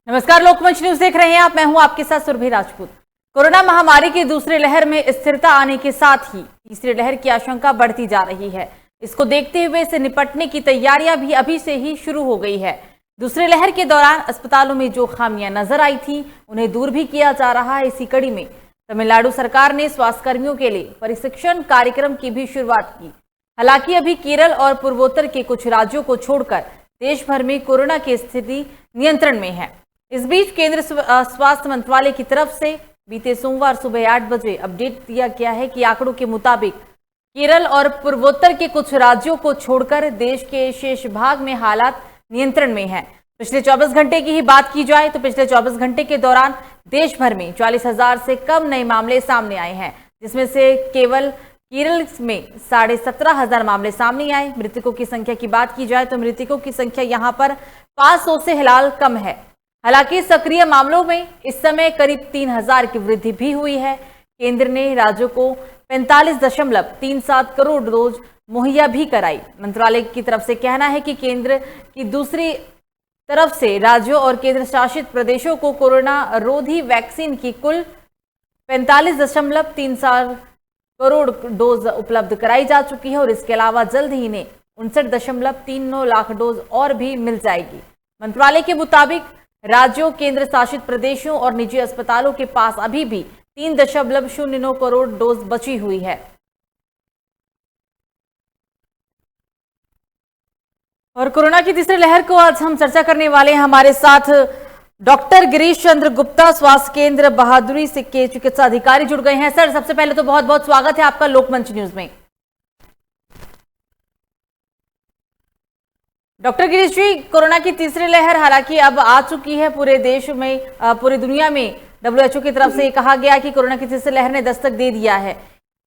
नमस्कार, लोकमंच न्यूज देख रहे हैं आप। मैं हूं आपके साथ सुरभि राजपूत। कोरोना महामारी की दूसरी लहर में स्थिरता आने के साथ ही तीसरी लहर की आशंका बढ़ती जा रही है। इसको देखते हुए इसे निपटने की तैयारियां भी अभी से ही शुरू हो गई है। दूसरी लहर के दौरान अस्पतालों में जो खामियां नजर आई थी उन्हें दूर भी किया जा रहा है। इसी कड़ी में तमिलनाडु सरकार ने स्वास्थ्यकर्मियों के लिए प्रशिक्षण कार्यक्रम की भी शुरुआत की। हालांकि अभी केरल और पूर्वोत्तर के कुछ राज्यों को छोड़कर देश भर में कोरोना की स्थिति नियंत्रण में है। इस बीच केंद्र स्वास्थ्य मंत्रालय की तरफ से बीते सोमवार सुबह 8 बजे अपडेट दिया गया है कि आंकड़ों के मुताबिक केरल और पूर्वोत्तर के कुछ राज्यों को छोड़कर देश के शेष भाग में हालात नियंत्रण में है। पिछले 24 घंटे की ही बात की जाए तो पिछले 24 घंटे के दौरान देश भर में 40,000 से कम नए मामले सामने आए हैं, जिसमें से केवल केरल में 17,500 मामले सामने आए। मृतकों की संख्या की बात की जाए तो मृतकों की संख्या यहां पर 500 से हिलाल कम है। हालांकि सक्रिय मामलों में इस समय करीब 3,000 की वृद्धि भी हुई है। केंद्र ने राज्यों को 45.37 करोड़ डोज मुहैया भी कराई। मंत्रालय की तरफ से कहना है कि केंद्र की दूसरी तरफ से राज्यों और केंद्र शासित प्रदेशों को कोरोना रोधी वैक्सीन की कुल 45.34 करोड़ डोज उपलब्ध कराई जा चुकी है और इसके अलावा जल्द ही इन्हें 59.39 लाख डोज और भी मिल जाएगी। मंत्रालय के मुताबिक राज्यों, केंद्र शासित प्रदेशों और निजी अस्पतालों के पास अभी भी 3.09 करोड़ डोज बची हुई है। और कोरोना की तीसरी लहर को आज हम चर्चा करने वाले हैं। हमारे साथ डॉक्टर गिरीश चंद्र गुप्ता, स्वास्थ्य केंद्र बहादुरी से के चिकित्सा अधिकारी जुड़ गए हैं। सर, सबसे पहले तो बहुत बहुत स्वागत है आपका लोकमंच न्यूज में। डॉक्टर गिरीश जी, कोरोना की तीसरी लहर हालांकि अब आ चुकी है पूरे देश में, पूरी दुनिया में WHO की तरफ से ये कहा गया कि कोरोना की तीसरी लहर ने दस्तक दे दिया है।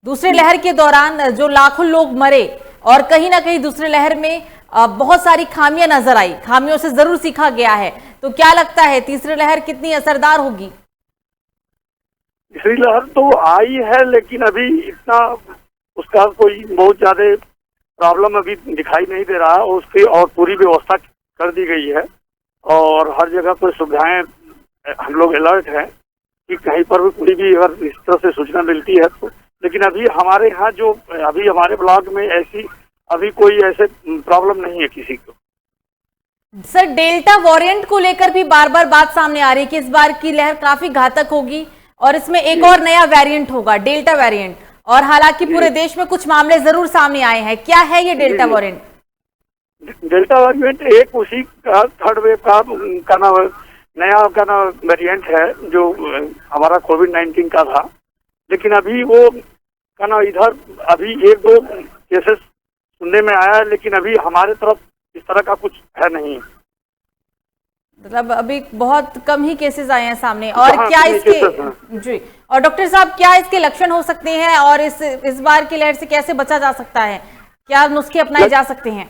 दूसरी लहर के दौरान जो लाखों लोग मरे और कहीं ना कहीं दूसरी लहर में बहुत सारी खामियां नजर आई, खामियों से जरूर सीखा गया है। तो क्या लगता है तीसरी लहर कितनी असरदार होगी? तीसरी लहर तो आई है, लेकिन अभी इतना उसका कोई बहुत ज्यादा प्रॉब्लम अभी दिखाई नहीं दे रहा है। उसकी और पूरी व्यवस्था कर दी गई है और हर जगह पर सुविधाएं, हम लोग अलर्ट हैं कि कहीं पर भी कोई भी अगर इस तरह से सूचना मिलती है तो। लेकिन अभी हमारे यहाँ जो अभी हमारे ब्लॉक में ऐसी अभी कोई ऐसे प्रॉब्लम नहीं है किसी को। सर, डेल्टा वेरिएंट को लेकर भी बार बार बात सामने आ रही है कि इस बार की लहर काफी घातक होगी और इसमें एक और नया वेरिएंट होगा, डेल्टा वेरिएंट। और हालांकि पूरे देश में कुछ मामले जरूर सामने आए हैं। क्या है ये डेल्टा वेरिएंट? डेल्टा वेरिएंट एक उसी का थर्ड वेव का नाम नया का नाम वेरिएंट है जो हमारा कोविड-19 का था। लेकिन अभी वो का नाम इधर अभी 1-2 केसेस सुनने में आया है, लेकिन अभी हमारे तरफ इस तरह का कुछ है नहीं। मतलब अभी बहुत कम ही केसेस आए हैं सामने। और क्या इसके जी, और डॉक्टर साहब, क्या इसके लक्षण हो सकते हैं और इस बार की लहर से कैसे बचा जा सकता है? क्या नुस्खे अपनाए जा सकते हैं?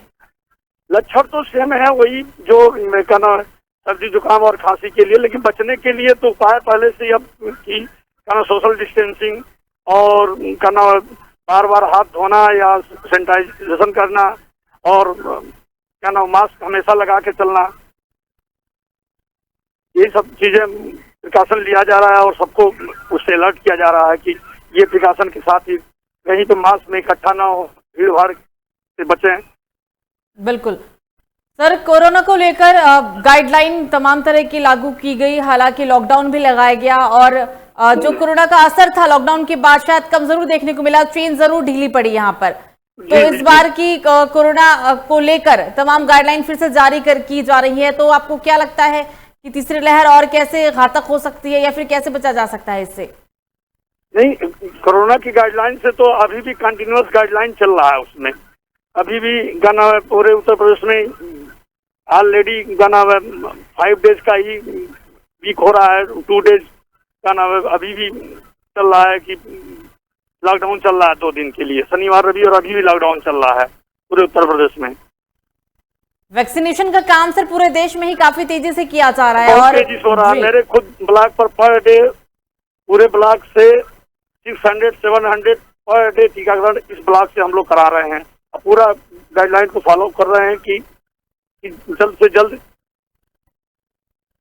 लक्षण तो सेम है, वही जो कहना सर्दी जुकाम और खांसी के लिए। लेकिन बचने के लिए तो उपाय पहले से अब की कहना सोशल डिस्टेंसिंग और कहना बार बार हाथ धोना या सैनिटाइजेशन करना और कहना मास्क हमेशा लगा के चलना, ये सब चीजें प्रिकॉशन लिया जा रहा है और सबको उससे अलर्ट किया जा रहा है कि ये प्रिकॉशन के साथ ही कहीं तो मास्क में इकट्ठा ना हो, भीड़ भाड़ से बचें। बिल्कुल सर, कोरोना को लेकर गाइडलाइन तमाम तरह की लागू की गई। हालांकि लॉकडाउन भी लगाया गया और जो कोरोना का असर था लॉकडाउन के बाद शायद कम जरूर देखने को मिला, ट्रेन जरूर ढीली पड़ी यहाँ पर। तो इस बार की कोरोना को लेकर तमाम गाइडलाइन फिर से जारी की जा रही है। तो आपको क्या लगता है कि तीसरी लहर और कैसे घातक हो सकती है या फिर कैसे बचा जा सकता है इससे? नहीं, कोरोना की गाइडलाइन से तो अभी भी कंटिन्यूअस गाइडलाइन चल रहा है। उसमें अभी भी गाना पूरे उत्तर प्रदेश में ऑलरेडी गाना 5 डेज का ही वीक हो रहा है, 2 डेज गाना अभी भी चल रहा है कि लॉकडाउन चल रहा है 2 दिन के लिए, शनिवार रवि, और अभी भी लॉकडाउन चल रहा है पूरे उत्तर प्रदेश में। वैक्सीनेशन का काम सर पूरे देश में ही काफी तेजी से किया जा रहा है और तेजी से हो रहा है। मेरे खुद ब्लॉक पर डे पूरे ब्लॉक से 600-700 पर डे टीकाकरण इस ब्लॉक से हम लोग करा रहे हैं। पूरा गाइडलाइन को फॉलो कर रहे हैं कि जल्द से जल्द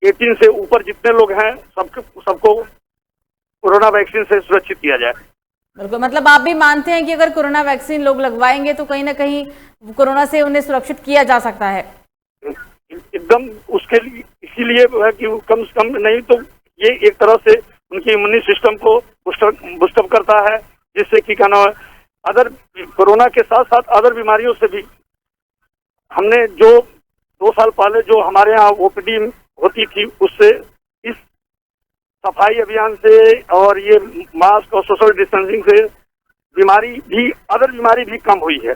18 से ऊपर जितने लोग हैं सबको कोरोना वैक्सीन से सुरक्षित किया जाए। बिल्कुल, मतलब आप भी मानते हैं कि अगर कोरोना वैक्सीन लोग लगवाएंगे तो कहीं ना कहीं कोरोना से उन्हें सुरक्षित किया जा सकता है। एकदम उसके लिए इसीलिए है कि कम से कम नहीं तो ये एक तरह से उनकी इम्यूनि सिस्टम को बूस्टअप करता है, जिससे कि क्या नाम है अदर कोरोना के साथ साथ अदर बीमारियों से भी हमने जो 2 साल पहले जो हमारे यहाँ ओपीडी होती थी उससे इस सफाई अभियान से और ये मास्क और सोशल डिस्टेंसिंग से अदर बीमारी भी कम हुई है।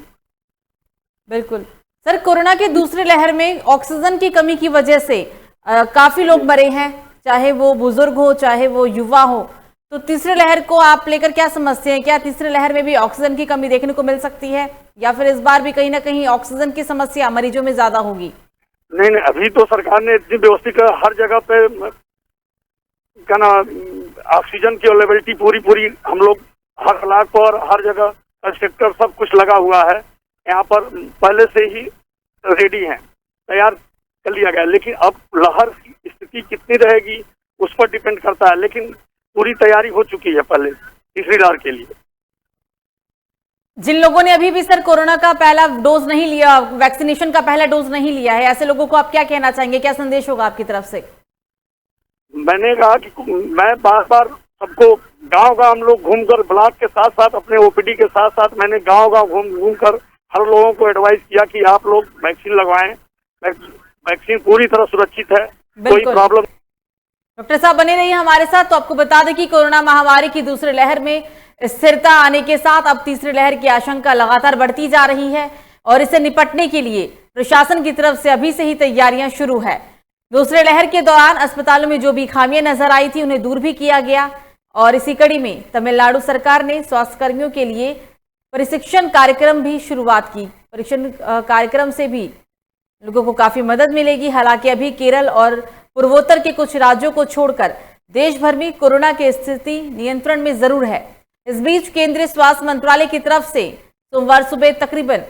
बिल्कुल सर, कोरोना के दूसरे लहर में ऑक्सीजन की कमी की वजह से काफी लोग मरे हैं, चाहे वो बुजुर्ग हो चाहे वो युवा हो। तो तीसरे लहर को आप लेकर क्या समझते हैं? क्या तीसरे लहर में भी ऑक्सीजन की कमी देखने को मिल सकती है या फिर इस बार भी कहीं ना कहीं ऑक्सीजन की समस्या मरीजों में ज्यादा होगी? नहीं, अभी तो सरकार ने इतनी व्यवस्थित हर जगह पे क्या ना ऑक्सीजन की अवेलेबिलिटी पूरी हम लोग हर इलाके पर हर जगह कंस्ट्रक्टर सब कुछ लगा हुआ है, यहाँ पर पहले से ही रेडी हैं, तैयार कर लिया गया। लेकिन अब लहर की स्थिति कितनी रहेगी उस पर डिपेंड करता है, लेकिन पूरी तैयारी हो चुकी है पहले तीसरी लहर के लिए। जिन लोगों ने अभी भी सर कोरोना का पहला डोज नहीं लिया, वैक्सीनेशन का पहला डोज नहीं लिया है, ऐसे लोगों को आप क्या कहना चाहेंगे? क्या संदेश होगा आपकी तरफ से? मैंने कहा कि मैं बार सबको गांव हम लोग घूमकर ब्लॉक के साथ साथ अपने ओपीडी के साथ साथ मैंने गांव घूम कर हर लोगों को एडवाइस किया कि आप लोग वैक्सीन लगवाएं। वैक्सीन पूरी तरह सुरक्षित है, कोई प्रॉब्लम। डॉक्टर साहब बने रहिए हमारे साथ। तो आपको बता दें कि कोरोना महामारी की दूसरे लहर में स्थिरता आने के साथ अब तीसरी लहर की आशंका लगातार बढ़ती जा रही है और इससे निपटने के लिए प्रशासन की तरफ से अभी से ही तैयारियां शुरू है। दूसरे लहर के दौरान अस्पतालों में जो भी खामियां नजर आई थी उन्हें दूर भी किया गया और इसी कड़ी में तमिलनाडु सरकार ने स्वास्थ्य कर्मियों के लिए प्रशिक्षण कार्यक्रम भी शुरुआत की। प्रशिक्षण कार्यक्रम से भी लोगों को काफी मदद मिलेगी। हालांकि अभी केरल और पूर्वोत्तर के कुछ राज्यों को छोड़कर देश भर में कोरोना की स्थिति नियंत्रण में जरूर है। इस बीच केंद्रीय स्वास्थ्य मंत्रालय की तरफ से सोमवार सुबह तकरीबन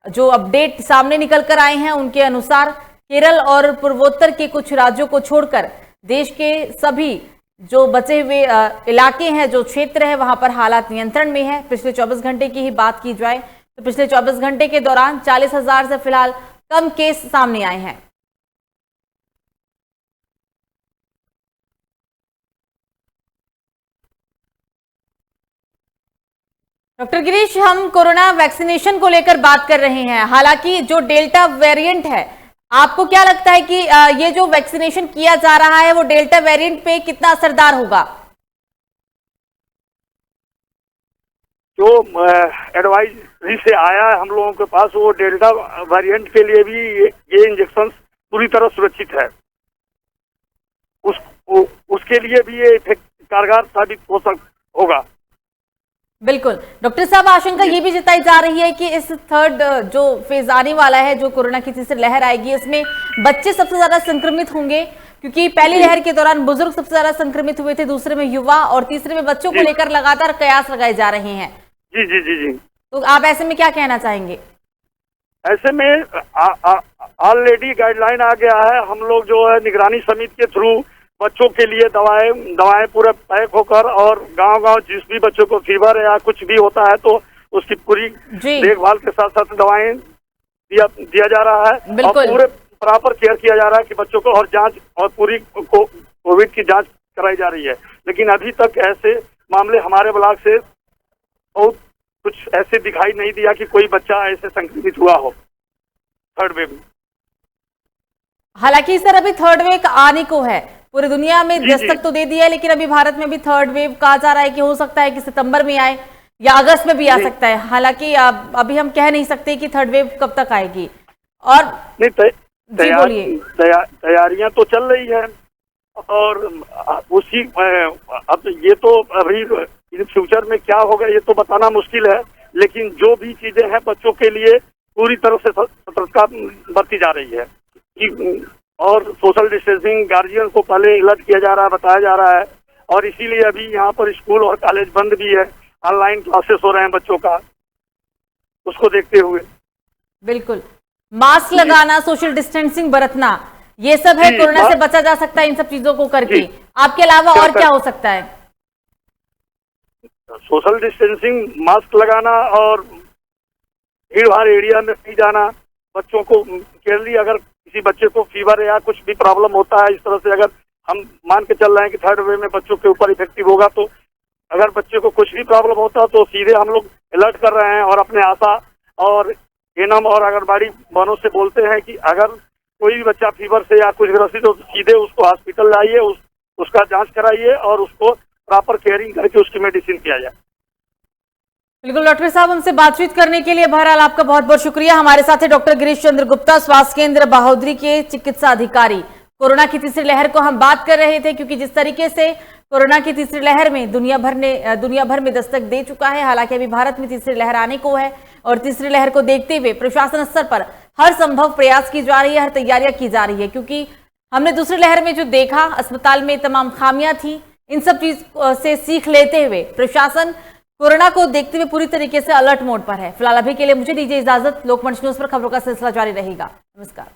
जो अपडेट सामने निकल कर आए हैं उनके अनुसार केरल और पूर्वोत्तर के कुछ राज्यों को छोड़कर देश के सभी जो बचे हुए इलाके हैं, जो क्षेत्र है, वहां पर हालात नियंत्रण में है। पिछले 24 घंटे की ही बात की जाए तो पिछले 24 घंटे के दौरान 40,000 से फिलहाल कम केस सामने आए हैं। डॉक्टर गिरीश, हम कोरोना वैक्सीनेशन को लेकर बात कर रहे हैं। हालांकि जो डेल्टा वेरिएंट है, आपको क्या लगता है कि ये जो वैक्सीनेशन किया जा रहा है वो डेल्टा वेरिएंट पे कितना असरदार होगा? जो एडवाइजरी से आया है हम लोगों के पास, वो डेल्टा वेरिएंट के लिए भी ये इंजेक्शन पूरी तरह सुरक्षित है। उसके लिए भी ये कारगर साबित होगा। बिल्कुल डॉक्टर साहब, आशंका ये भी जताई जा रही है कि इस थर्ड जो फेज आने वाला है, जो कोरोना की तीसरी लहर आएगी, इसमें बच्चे सबसे ज्यादा संक्रमित होंगे क्योंकि पहली लहर के दौरान बुजुर्ग सबसे ज्यादा संक्रमित हुए थे, दूसरे में युवा और तीसरे में बच्चों को लेकर लगातार कयास लगाए जा रहे हैं। जी जी जी जी। तो आप ऐसे में क्या कहना चाहेंगे? ऐसे में ऑलरेडी गाइडलाइन आ गया है। हम लोग जो है निगरानी समिति के थ्रू बच्चों के लिए दवाएं पूरे पैक होकर और गांव जिस भी बच्चों को फीवर या कुछ भी होता है तो उसकी पूरी देखभाल के साथ साथ दवाएं दिया जा रहा है और पूरे प्रॉपर केयर किया जा रहा है कि बच्चों को, और जांच और पूरी कोविड की जांच कराई जा रही है। लेकिन अभी तक ऐसे मामले हमारे ब्लॉक से बहुत कुछ ऐसे दिखाई नहीं दिया कि कोई बच्चा ऐसे संक्रमित हुआ हो थर्ड वेव में। हालांकि सर अभी थर्ड वेव आने को है, पूरी दुनिया में दस्तक तो दे दिया है, लेकिन अभी भारत में भी थर्ड वेव कहा जा रहा है कि हो सकता है कि सितंबर में आए या अगस्त में भी आ सकता है। हालांकि अभी हम कह नहीं सकते कि थर्ड वेव कब तक आएगी। और नहीं, तैयारियां तो चल रही है और उसी अब ये तो अभी फ्यूचर में क्या होगा ये तो बताना मुश्किल है, लेकिन जो भी चीजें हैं बच्चों के लिए पूरी तरह से सतर्कता बरती जा रही है कि और सोशल डिस्टेंसिंग गार्जियन को पहले अलर्ट किया जा रहा है, बताया जा रहा है। और इसीलिए अभी यहाँ पर स्कूल और कॉलेज बंद भी है, ऑनलाइन क्लासेस हो रहे हैं बच्चों का, उसको देखते हुए। बिल्कुल, मास्क लगाना, सोशल डिस्टेंसिंग बरतना, ये सब है, जी, कोरोना से बचा जा सकता है इन सब चीजों को करके। जी। आपके अलावा और क्या हो सकता है? सोशल डिस्टेंसिंग, मास्क लगाना और भीड़ भाड़ एरिया में नहीं जाना। बच्चों को केयरली, अगर किसी बच्चे को फीवर या कुछ भी प्रॉब्लम होता है इस तरह से, अगर हम मान के चल रहे हैं कि थर्ड वेव में बच्चों के ऊपर इफेक्टिव होगा, तो अगर बच्चे को कुछ भी प्रॉब्लम होता है तो सीधे हम लोग अलर्ट कर रहे हैं और अपने आशा और एनम और आंगनबाड़ी वालों से बोलते हैं कि अगर कोई भी बच्चा फीवर से या कुछ ग्रसित हो तो सीधे उसको हॉस्पिटल लाइए, उसका जांच कराइए और उसको प्रॉपर केयरिंग करके उसकी मेडिसिन किया जाए। बिल्कुल डॉक्टर साहब, हमसे बातचीत करने के लिए बहरहाल आपका बहुत बहुत शुक्रिया। हमारे साथ है डॉक्टर गिरीश चंद्र गुप्ता, स्वास्थ्य केंद्र बहोदरी के चिकित्सा अधिकारी। कोरोना की तीसरी लहर को हम बात कर रहे थे, क्योंकि जिस तरीके से कोरोना की तीसरी लहर में दुनिया भर में दस्तक दे चुका है, हालांकि अभी भारत में तीसरी लहर आने को है और तीसरी लहर को देखते हुए प्रशासन स्तर पर हर संभव प्रयास की जा रही है, हर तैयारियां की जा रही है। क्योंकि हमने दूसरी लहर में जो देखा, अस्पताल में तमाम खामियां थी, इन सब चीज से सीख लेते हुए प्रशासन कोरोना को देखते हुए पूरी तरीके से अलर्ट मोड पर है। फिलहाल अभी के लिए मुझे दीजिए इजाजत। लोकमंच न्यूज पर खबरों का सिलसिला जारी रहेगा। नमस्कार।